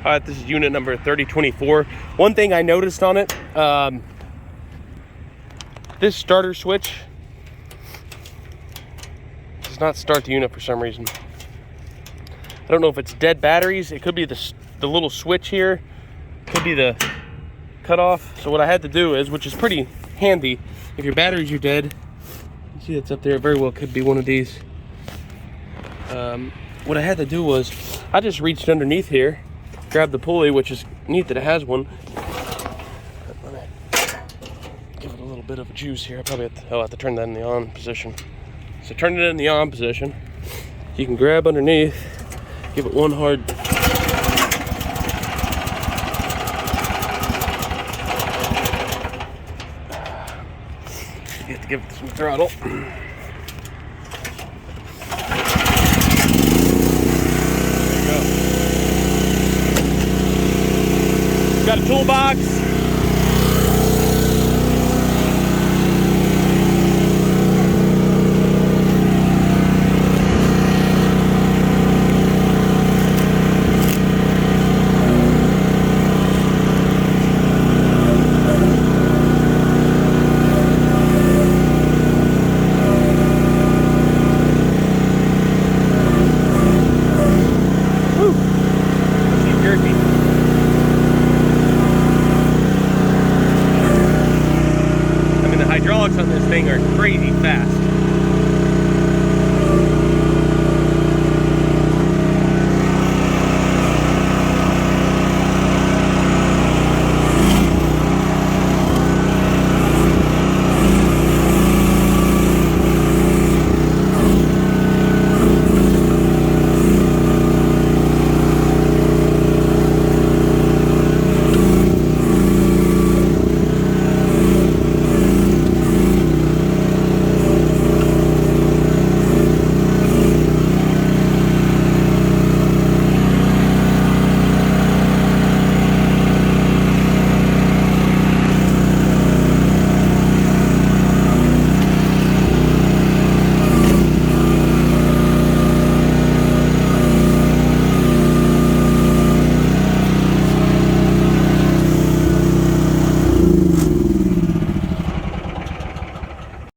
Alright, this is unit number 3024. One thing I noticed on it, this starter switch does not start the unit for some reason. I don't know if it's dead batteries. It could be the little switch here. Could be the cutoff. So what I had to do is, which is pretty handy, if your batteries are dead, you see it's up there, very well could be one of these. What I had to do was, I just reached underneath here, grabbed the pulley, which is neat that it has one. Give it a little bit of a juice here. I probably have to turn that in the on position. So turn it in the on position. You can grab underneath, give it one hard. You have to give it some throttle. Got a toolbox. On this thing are crazy.